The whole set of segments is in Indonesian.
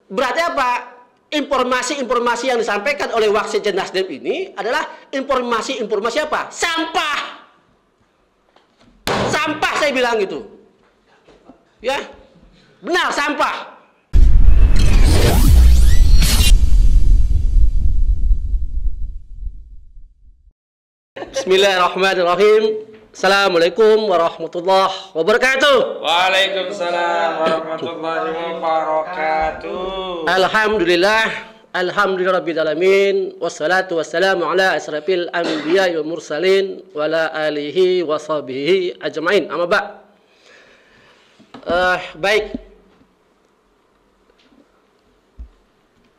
Berarti apa? Informasi-informasi yang disampaikan oleh Wasekjen Nasdem ini adalah informasi-informasi apa? Sampah. Sampah saya bilang gitu. Ya. Benar, sampah. Bismillahirrahmanirrahim. Assalamualaikum warahmatullahi wabarakatuh. Waalaikumsalam warahmatullahi wabarakatuh. Alhamdulillahirabbil alamin wassalatu wassalamu ala asrafil anbiya'i wal mursalin wa ala alihi wa sahbihi ajmain. Amma ba'. Baik.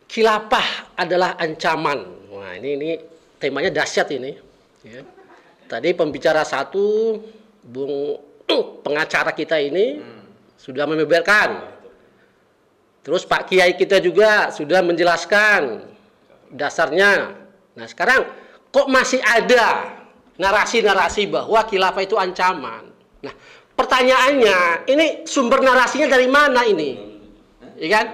Khilafah adalah ancaman. Wah, ini temanya dahsyat ini. Ya. Tadi pembicara satu, Bung pengacara kita ini sudah membeberkan. Terus Pak Kiai kita juga sudah menjelaskan dasarnya. Nah sekarang kok masih ada narasi-narasi bahwa khilafah itu ancaman. Nah pertanyaannya, ini sumber narasinya dari mana ini? Ya kan?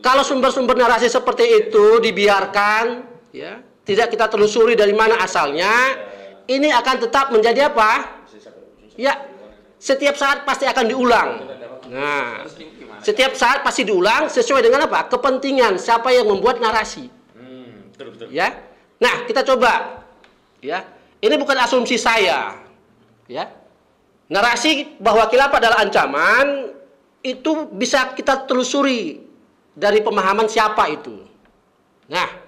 Kalau sumber-sumber narasi seperti itu dibiarkan, ya, tidak kita telusuri dari mana asalnya, ini akan tetap menjadi apa? Ya, setiap saat pasti akan diulang. Nah, setiap saat pasti diulang sesuai dengan apa? Kepentingan siapa yang membuat narasi. Ya. Nah, kita coba. Ya, ini bukan asumsi saya. Ya. Narasi bahwa khilafah adalah ancaman itu bisa kita telusuri dari pemahaman siapa itu. Nah,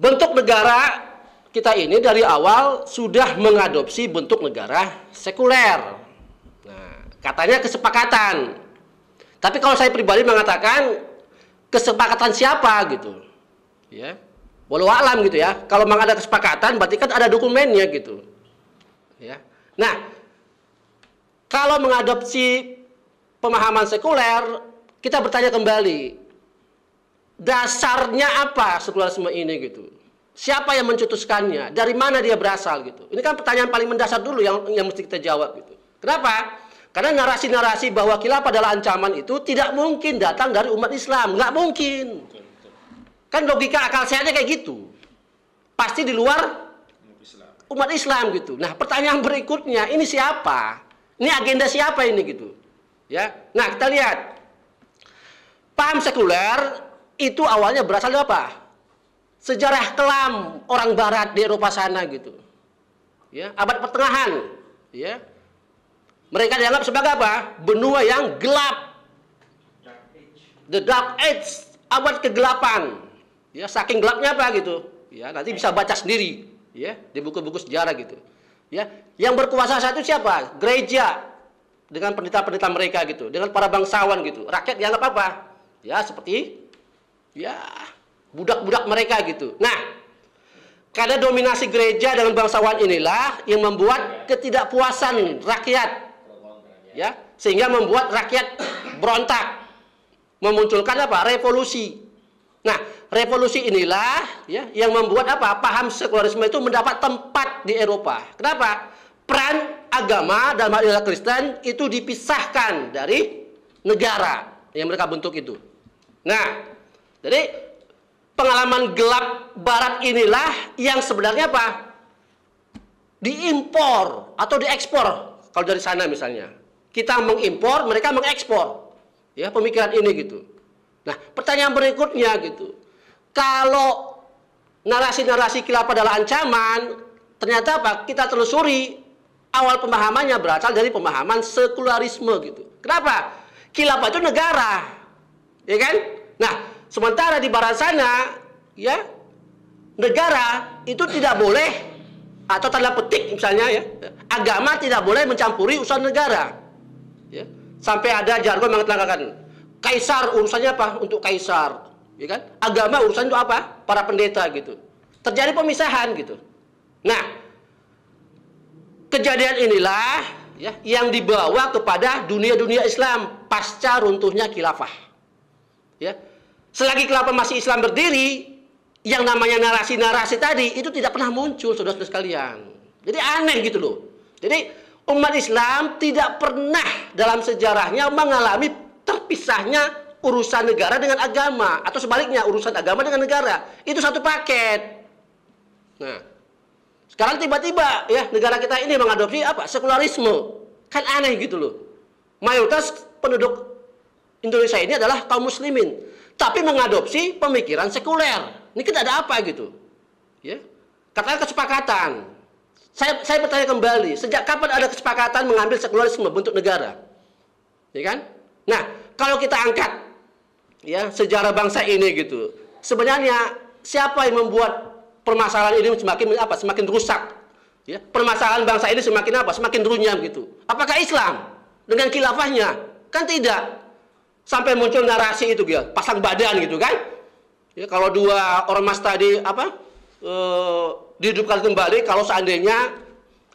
bentuk negara kita ini dari awal sudah mengadopsi bentuk negara sekuler. Nah, katanya kesepakatan. Tapi kalau saya pribadi mengatakan kesepakatan siapa gitu. Ya. Walau alam gitu ya. Kalau memang ada kesepakatan berarti kan ada dokumennya gitu. Ya. Nah, kalau mengadopsi pemahaman sekuler, kita bertanya kembali. Dasarnya apa sekularisme ini gitu? Siapa yang mencetuskannya? Dari mana dia berasal gitu? Ini kan pertanyaan paling mendasar dulu yang mesti kita jawab gitu. Kenapa? Karena narasi-narasi bahwa khilafah adalah ancaman itu tidak mungkin datang dari umat Islam, nggak mungkin. Kan logika akal sehatnya kayak gitu. Pasti di luar umat Islam gitu. Nah, pertanyaan berikutnya, ini siapa? Ini agenda siapa ini gitu? Ya. Nah, kita lihat. Paham sekuler itu awalnya berasal dari apa? Sejarah kelam orang barat di Eropa sana gitu. Ya, abad pertengahan, ya. Mereka dianggap sebagai apa? Benua yang gelap. The Dark Age, abad kegelapan. Ya, saking gelapnya apa gitu. Ya, nanti bisa baca sendiri, ya, di buku-buku sejarah gitu. Ya, yang berkuasa saat itu siapa? Gereja dengan pendeta-pendeta mereka gitu, dengan para bangsawan gitu. Rakyat dianggap apa? Ya, seperti ya budak-budak mereka gitu. Nah, karena dominasi gereja dengan bangsawan inilah yang membuat ketidakpuasan rakyat, ya, sehingga membuat rakyat berontak, memunculkan apa? Revolusi. Nah, revolusi inilah ya yang membuat apa? Paham sekularisme itu mendapat tempat di Eropa. Kenapa? Peran agama dalam hal ini Kristen itu dipisahkan dari negara yang mereka bentuk itu. Nah, jadi pengalaman gelap barat inilah yang sebenarnya apa? Diimpor atau diekspor. Kalau dari sana misalnya. Kita mengimpor, mereka mengekspor. Ya, pemikiran ini gitu. Nah, pertanyaan berikutnya gitu. Kalau narasi-narasi khilafah adalah ancaman, ternyata apa? Kita telusuri awal pemahamannya berasal dari pemahaman sekularisme gitu. Kenapa? Khilafah itu negara. Ya kan? Nah, sementara di barat sana, ya, negara itu tidak boleh, atau tanda petik misalnya ya, agama tidak boleh mencampuri urusan negara. Ya. Sampai ada jargon mengatakan, kaisar urusannya apa? Untuk kaisar. Ya kan? Agama urusan itu apa? Para pendeta gitu. Terjadi pemisahan gitu. Nah, kejadian inilah ya, yang dibawa kepada dunia-dunia Islam pasca runtuhnya khilafah. Ya. Selagi khilafah masih Islam berdiri, yang namanya narasi-narasi tadi itu tidak pernah muncul, saudara-saudara sekalian. Jadi aneh gitu loh. Jadi umat Islam tidak pernah dalam sejarahnya mengalami terpisahnya urusan negara dengan agama, atau sebaliknya urusan agama dengan negara. Itu satu paket. Nah, sekarang tiba-tiba ya negara kita ini mengadopsi apa? Sekularisme. Kan aneh gitu loh. Mayoritas penduduk Indonesia ini adalah kaum muslimin, tapi mengadopsi pemikiran sekuler. Ini kita ada apa gitu? Ya. Katakan kesepakatan. Saya bertanya kembali, sejak kapan ada kesepakatan mengambil sekularisme bentuk negara? Ya kan? Nah, kalau kita angkat ya sejarah bangsa ini gitu, sebenarnya siapa yang membuat permasalahan ini semakin rusak? Ya, permasalahan bangsa ini semakin semakin runyam gitu. Apakah Islam dengan khilafahnya? Kan tidak. Sampai muncul narasi itu ya, pasang badan gitu kan? Ya, kalau dua ormas tadi dihidupkan kembali kalau seandainya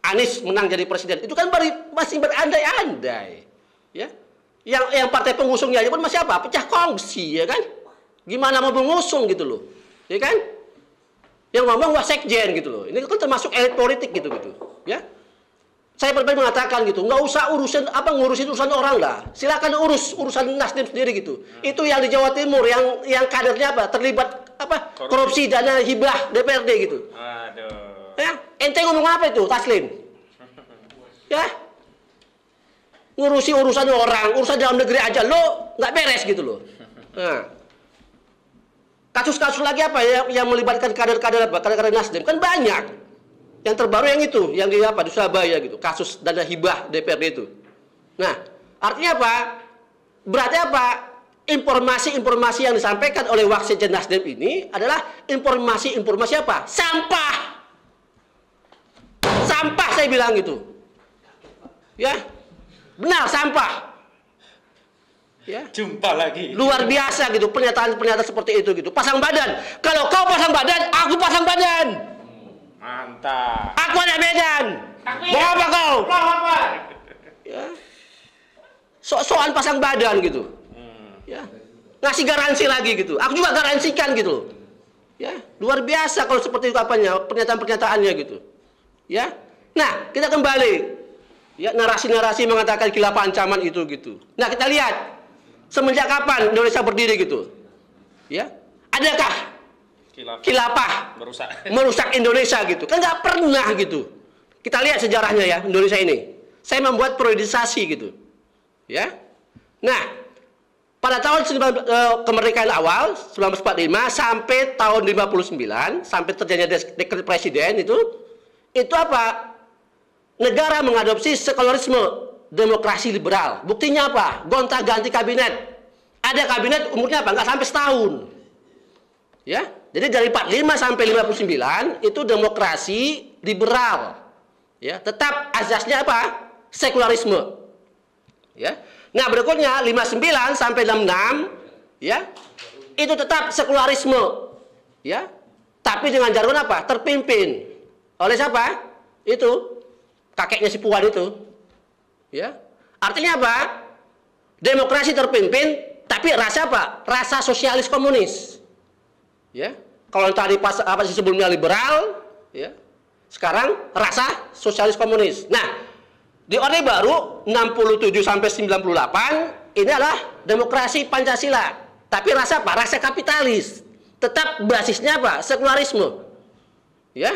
Anies menang jadi presiden, itu kan masih berandai-andai. Ya. Yang partai pengusungnya aja pun masih pecah kongsi ya kan? Gimana mau mengusung gitu loh. Ya kan? Yang ngomong wasekjen gitu loh. Ini kan termasuk elit politik gitu. Ya. Saya pribadi mengatakan gitu, nggak usah ngurusin urusan orang lah. Silakan urus urusan Nasdem sendiri gitu. Itu yang di Jawa Timur yang kadernya terlibat korupsi dana hibah DPRD gitu. Aduh. Ya, ente ngomong apa itu, Taslim? Ya. Ngurusi urusan orang, urusan dalam negeri aja lo nggak beres gitu loh. Nah. Kasus-kasus lagi yang melibatkan kader-kader Nasdem kan banyak. Yang terbaru yang itu, yang di Surabaya gitu, kasus dana hibah DPRD itu. Nah, artinya apa? Berarti apa? Informasi-informasi yang disampaikan oleh Wasekjen Nasdem ini adalah informasi-informasi apa? Sampah. Sampah saya bilang gitu. Ya. Benar, sampah. Ya. Jumpa lagi. Luar biasa gitu pernyataan-pernyataan seperti itu gitu. Pasang badan. Kalau kau pasang badan, aku pasang badan. Mantap. Aku ada Medan. Mau apa kau? Ya. Soal pasang badan gitu. Ya. Ngasih garansi lagi gitu. Aku juga garansikan gitu. Ya, luar biasa kalau seperti itu pernyataan-pernyataannya gitu. Ya. Nah, kita kembali. Ya, narasi-narasi mengatakan khilafah ancaman itu gitu. Nah, kita lihat semenjak kapan Indonesia berdiri gitu. Ya. Adakah khilafah merusak Indonesia gitu? Kan nggak pernah gitu. Kita lihat sejarahnya ya Indonesia ini. Saya membuat periodisasi gitu. Ya. Nah, pada tahun kemerdekaan awal 1945 sampai tahun 59 sampai terjadinya dekret presiden itu apa? Negara mengadopsi sekularisme, demokrasi liberal. Buktinya apa? Gonta-ganti kabinet. Ada kabinet umurnya nggak sampai setahun. Ya. Jadi dari 45 sampai 59 itu demokrasi liberal. Ya, tetap azasnya apa? Sekularisme. Ya. Nah, berikutnya 59 sampai 66 ya. Itu tetap sekularisme. Ya. Tapi dengan jargon apa? Terpimpin oleh siapa? Itu kakeknya si Puan itu. Ya. Artinya apa? Demokrasi terpimpin tapi rasa apa? Rasa sosialis komunis. Ya, kalau tadi sebelumnya liberal, ya, sekarang rasa sosialis komunis. Nah, di Orde Baru 67 sampai 98 ini adalah demokrasi Pancasila, tapi rasa apa? Rasa kapitalis. Tetap basisnya apa? Sekularisme. Ya,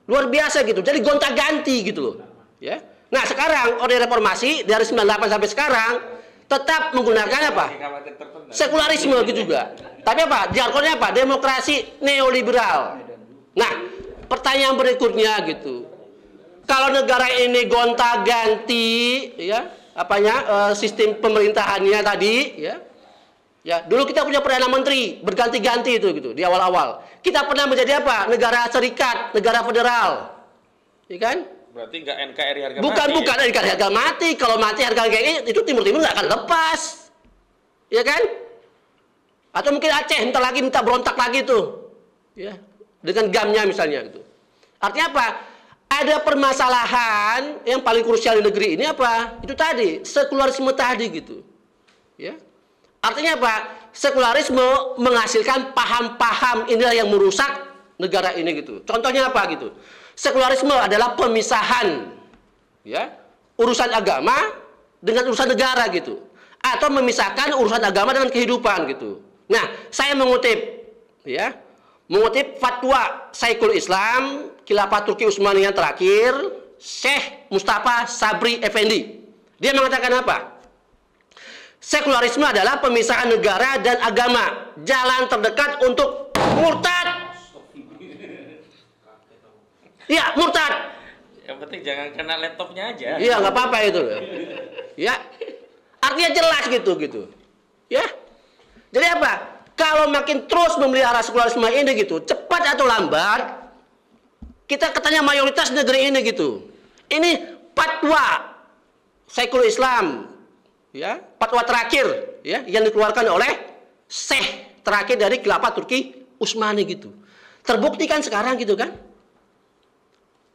luar biasa gitu. Jadi gonta-ganti gitu loh. Ya. Nah, sekarang Orde Reformasi dari 98 sampai sekarang tetap menggunakan apa? Sekularisme gitu juga. Tapi apa? Jargonnya apa? Demokrasi neoliberal. Nah, pertanyaan berikutnya gitu. Kalau negara ini gonta-ganti ya, sistem pemerintahannya tadi ya. Ya, dulu kita punya Perdana Menteri berganti-ganti itu gitu di awal-awal. Kita pernah menjadi apa? Negara serikat, negara federal. Ya kan? Berarti nggak NKRI harga mati. Bukan NKRI harga mati. Kalau mati harga NKRI itu Timur Timur nggak akan lepas. Ya kan? Atau mungkin Aceh entar lagi minta berontak lagi tuh. Ya, dengan GAM-nya misalnya gitu. Artinya apa? Ada permasalahan yang paling krusial di negeri ini apa? Itu tadi, sekularisme tadi gitu. Ya. Artinya apa? Sekularisme menghasilkan paham-paham inilah yang merusak negara ini gitu. Contohnya apa gitu? Sekularisme adalah pemisahan ya, urusan agama dengan urusan negara gitu. atau memisahkan urusan agama dengan kehidupan gitu. Nah, saya mengutip fatwa Syekhul Islam Khilafah Turki Utsmaniyah yang terakhir, Syekh Mustafa Sabri Effendi. Dia mengatakan apa? Sekularisme adalah pemisahan negara dan agama, jalan terdekat untuk murtad. Ya, murtad. Yang penting jangan kena laptopnya aja. Iya, nggak apa-apa itu. Ya, artinya jelas gitu. Ya, jadi apa? Kalau makin terus memelihara sekularisme ini gitu, cepat atau lambat, kita katanya mayoritas negeri ini gitu. Ini fatwa Syekhul Islam, ya, fatwa terakhir, ya, yang dikeluarkan oleh Syekh terakhir dari Khilafah Turki Utsmani gitu. Terbuktikan sekarang gitu kan?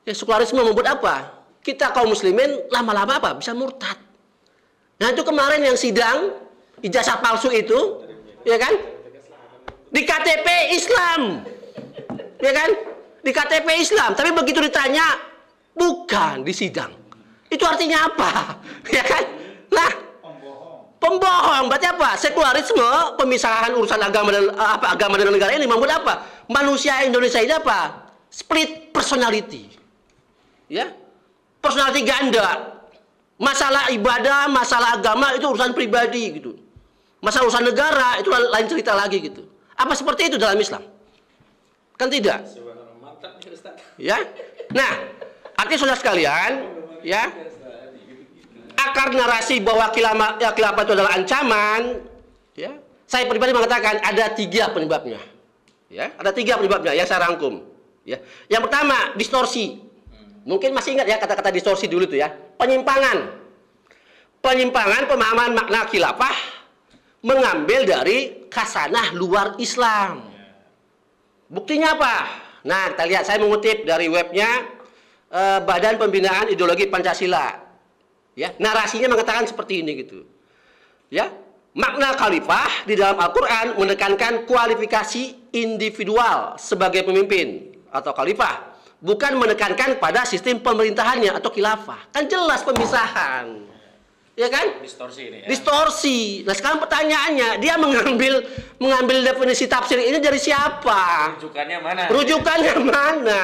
Ya, sekularisme membuat apa? Kita kaum muslimin lama-lama apa? Bisa murtad. Nah, itu kemarin yang sidang ijazah palsu itu, ya kan? Di KTP Islam. Ya kan? Di KTP Islam, tapi begitu ditanya bukan di sidang. Itu artinya apa? Ya kan? Nah, pembohong. Berarti apa? Sekularisme, pemisahan urusan agama dan agama dan negara ini membuat apa? Manusia Indonesia ini apa? Split personality. Ya, personality ganda. Masalah ibadah, masalah agama itu urusan pribadi gitu. Masalah urusan negara itu lain cerita lagi gitu. Apa seperti itu dalam Islam? Kan tidak. Ya. Nah, artinya saudara sekalian, ya, akar narasi bahwa khilafah itu adalah ancaman, ya. Saya pribadi mengatakan ada 3 penyebabnya. Ya, ada 3 penyebabnya yang saya rangkum. Ya. Yang pertama, distorsi. Mungkin masih ingat ya kata-kata distorsi dulu tuh ya. Penyimpangan pemahaman makna khilafah mengambil dari khasanah luar Islam. Buktinya apa? Nah, kita lihat, saya mengutip dari webnya Badan Pembinaan Ideologi Pancasila. Ya, narasinya mengatakan seperti ini gitu. Ya, makna khalifah di dalam Al-Qur'an menekankan kualifikasi individual sebagai pemimpin atau khalifah, bukan menekankan pada sistem pemerintahannya atau khilafah. Kan jelas pemisahan. Ya kan? Distorsi ini ya. Distorsi. Nah, sekarang pertanyaannya, dia mengambil definisi tafsir ini dari siapa? Rujukannya mana? Rujukannya mana?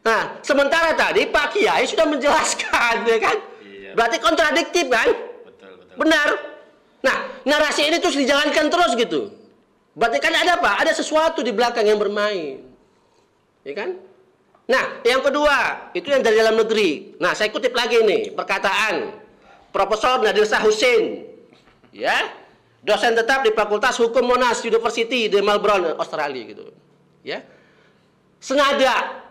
Nah, sementara tadi Pak Kiai sudah menjelaskan, ya kan? Iya. Berarti kontradiktif kan? Betul. Benar. Nah, narasi ini terus dijalankan terus gitu. Berarti kan ada apa? Ada sesuatu di belakang yang bermain. Ya kan? Nah, yang kedua, itu yang dari dalam negeri. Nah, saya kutip lagi nih, perkataan Profesor Nadir Shah Hussein, ya, dosen tetap di Fakultas Hukum Monash University di Melbourne, Australia gitu. Ya. Sengaja,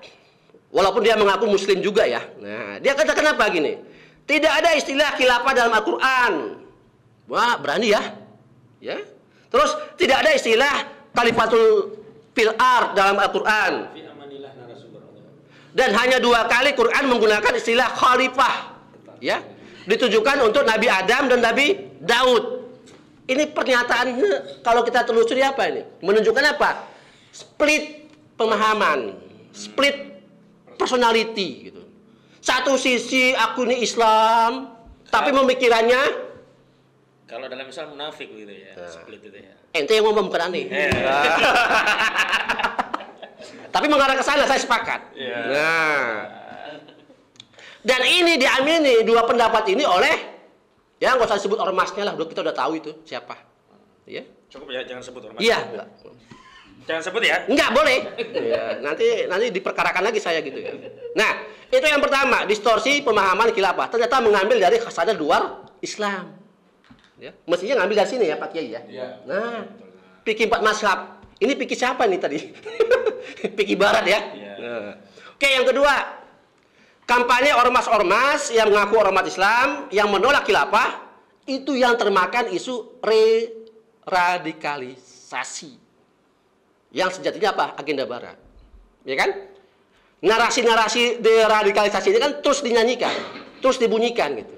walaupun dia mengaku muslim juga ya. Nah, dia katakan apa gini? Tidak ada istilah khilafah dalam Al-Qur'an. Wah, berani ya. Ya. Terus tidak ada istilah khalifatul fil ard dalam Al-Qur'an. Dan hanya 2 kali Quran menggunakan istilah khalifah, ya, ditujukan untuk Nabi Adam dan Nabi Daud. Ini pernyataan kalau kita telusuri apa ini? Menunjukkan apa? Split pemahaman, split personality gitu. Satu sisi aku ini Islam, tapi pemikirannya kalau dalam Islam munafik gitu ya, split itu ya. Ente yang ngomong bukan aneh. Tapi mengarah ke sana saya sepakat. Yeah. Nah, dan ini diamini 2 pendapat ini oleh, ya nggak usah sebut ormasnya lah, kita udah tahu itu siapa. Ya. Cukup ya, jangan sebut ormas. Iya. Jangan sebut ya. Enggak boleh. Ya, nanti diperkarakan lagi saya gitu ya. Nah, itu yang pertama, distorsi pemahaman khilafah. Ternyata mengambil dari khasanah luar Islam. Ya, mestinya ngambil dari sini ya Pak Kiai ya. Iya. Nah, fikih 4 mazhab. Ini fikih siapa nih tadi? Fikih barat ya. Nah. Oke, yang kedua, kampanye ormas-ormas yang mengaku ormas Islam yang menolak khilafah itu yang termakan isu radikalisasi. Yang sejatinya apa? Agenda barat. Ya kan? Narasi-narasi deradikalisasi ini kan terus dinyanyikan, terus dibunyikan gitu.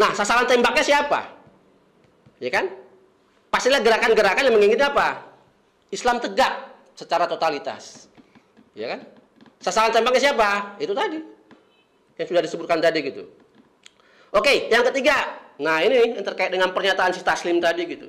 Nah, sasaran tembaknya siapa? Ya kan? Pastilah gerakan-gerakan yang menginginkan apa? Islam tegak secara totalitas. Ya kan? Sasaran tembaknya siapa? Itu tadi. Yang sudah disebutkan tadi gitu. Oke, yang ketiga, Nah, ini yang terkait dengan pernyataan si Taslim tadi gitu.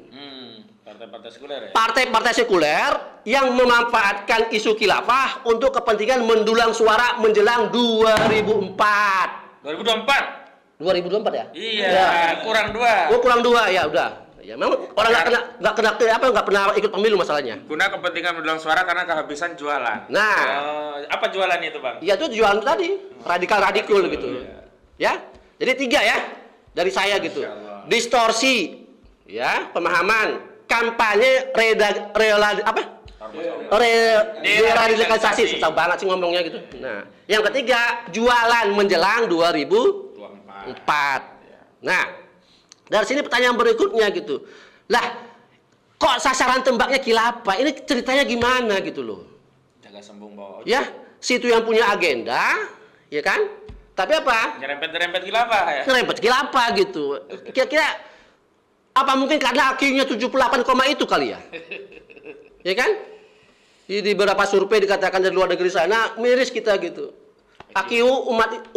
Partai-partai sekuler ya? Partai-partai sekuler yang memanfaatkan isu khilafah untuk kepentingan mendulang suara menjelang 2024. 2024? 2024 ya? Iya, ya. kurang 2. Oh, kurang 2 ya udah. Ya, memang orang nggak pernah ikut pemilu masalahnya. Guna kepentingan mendulang suara karena kehabisan jualan. Nah, apa jualannya itu, Bang? ya itu jualan tadi, radikal gitu. Ya. Jadi 3 ya dari saya gitu. Distorsi ya, pemahaman, kampanye deradikalisasi, susah banget sih ngomongnya gitu. Nah, yang ketiga, jualan menjelang 2024. Nah, dari sini pertanyaan berikutnya gitu. Lah, kok sasaran tembaknya khilafah? Ini ceritanya gimana gitu loh. Jaga sembung bawa. Ya, situ yang punya agenda, ya kan? Tapi apa? Nyerempet-nyerempet khilafah ya? Nyerempet khilafah gitu. Kira-kira apa mungkin karena akhirnya 78, itu kali ya? Ya kan? Di beberapa survei dikatakan dari luar negeri sana miris kita gitu. AQ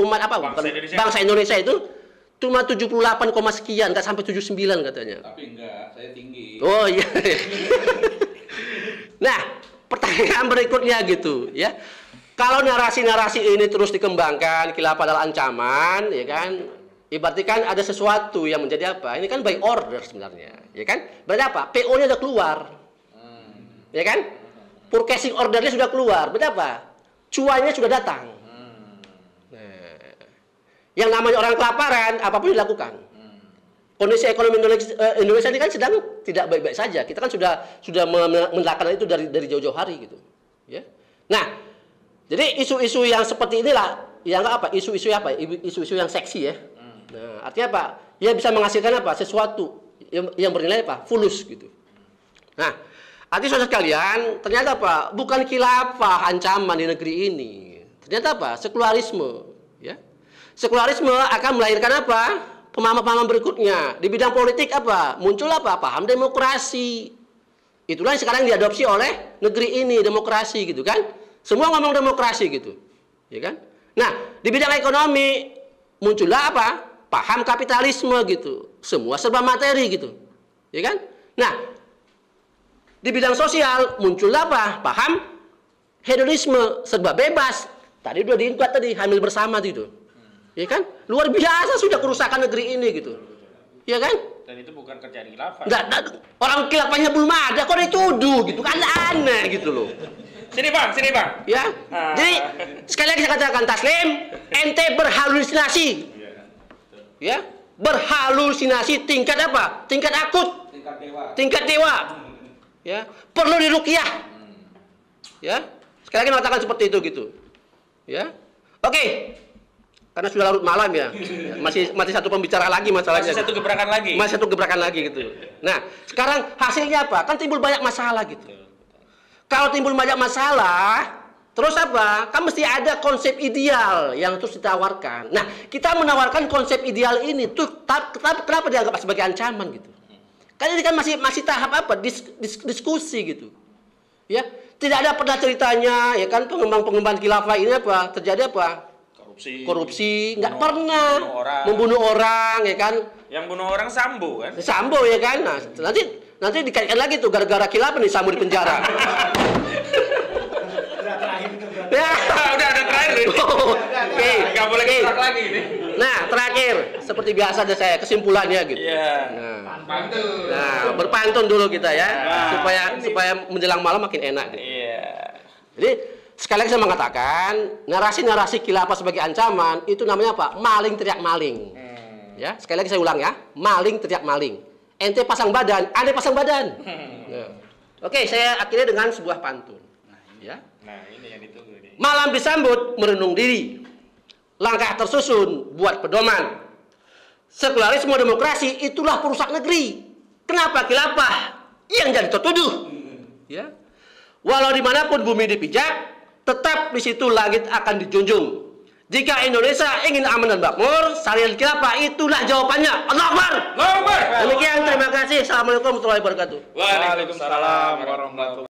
umat apa? Bangsa Indonesia itu cuma 78, sekian, nggak sampai 79 katanya. Tapi enggak, saya tinggi. Oh iya. Nah, pertanyaan berikutnya gitu, ya. Kalau narasi-narasi ini terus dikembangkan, khilafah adalah ancaman, ya kan? Berarti kan ada sesuatu yang menjadi apa? Ini kan by order sebenarnya, ya kan? Berarti apa? PO-nya udah keluar, ya kan? Purchasing ordernya sudah keluar. Berarti apa? Cuannya sudah datang. Yang namanya orang kelaparan, apapun dilakukan. Kondisi ekonomi Indonesia ini kan sedang tidak baik-baik saja. Kita kan sudah melakukan itu dari jauh-jauh hari gitu. Ya. Nah, jadi isu-isu yang seperti inilah, yang apa? Isu-isu apa? Isu-isu yang seksi ya. Nah, artinya apa? Ya bisa menghasilkan apa? Sesuatu yang bernilai apa? Fulus gitu. Nah, artinya saudara sekalian, ternyata apa? Bukan khilafah ancaman di negeri ini. Ternyata apa? Sekularisme, ya. Sekularisme akan melahirkan apa? Pemahaman-pemahaman berikutnya. Di bidang politik apa? Muncul apa? Paham demokrasi. Itulah yang sekarang diadopsi oleh negeri ini, demokrasi gitu kan. Semua ngomong demokrasi gitu. Ya kan? Nah, di bidang ekonomi muncullah apa? Paham kapitalisme gitu. Semua serba materi gitu. Ya kan? Nah, di bidang sosial muncullah apa? Paham hedonisme, serba bebas. Tadi udah diingkat tadi, hamil bersama gitu. Ya kan? Luar biasa sudah kerusakan negeri ini gitu. Ya kan? Dan itu bukan kerjaan khilafah. Enggak, orang khilafahnya belum ada, kok dituduh gitu kan aneh gitu loh. Sini Bang. Ya. Jadi sekali lagi saya katakan Taslim, ente berhalusinasi. Ya, berhalusinasi tingkat apa? Tingkat akut. Tingkat dewa. Ya, perlu diruqyah. Ya. Sekali lagi mengatakan seperti itu gitu. Ya. Oke. Karena sudah larut malam ya. Masih satu pembicara lagi masalahnya. Masih satu gebrakan lagi. Masih satu gebrakan lagi gitu. Nah, sekarang hasilnya apa? Kan timbul banyak masalah gitu. Kalau timbul banyak masalah, terus apa? Kan mesti ada konsep ideal yang terus ditawarkan. Nah, kita menawarkan konsep ideal ini tuh kenapa dianggap sebagai ancaman gitu? Kan ini kan masih tahap apa? Diskusi gitu. Ya, tidak ada pernah ceritanya ya kan pengembang khilafah ini apa? Terjadi apa? Korupsi, nggak pernah membunuh orang ya kan? Yang bunuh orang Sambo kan? Sambo ya kan? Nah, nanti dikaitkan lagi tuh gara-gara khilafah nih Sambo di penjara. Ya, udah ada terakhir ini. Oke, nggak boleh gerak lagi ini. Nah, terakhir seperti biasa ada saya kesimpulannya gitu. Iya. Nah, berpantun dulu kita ya, supaya menjelang malam makin enak. Gitu. Iya. Jadi sekali lagi saya mengatakan narasi-narasi khilafah sebagai ancaman itu namanya apa? Maling teriak maling. Ya, sekali lagi saya ulang ya, maling teriak maling. Ente pasang badan, ane pasang badan. Nah. Oke, saya akhiri dengan sebuah pantun. Ya. Nah, ini yang ditunggu ini. Malam disambut merenung diri. Langkah tersusun buat pedoman. Sekularisme demokrasi itulah perusak negeri. Kenapa khilafah yang jadi tertuduh? Ya. Walau dimanapun bumi dipijak, tetap di situ langit akan dijunjung. Jika Indonesia ingin aman dan makmur, syariat khilafah itulah jawabannya. Allahu Akbar. Allahu Akbar. Demikian, terima kasih. Assalamualaikum warahmatullahi wabarakatuh. Waalaikumsalam warahmatullahi wabarakatuh.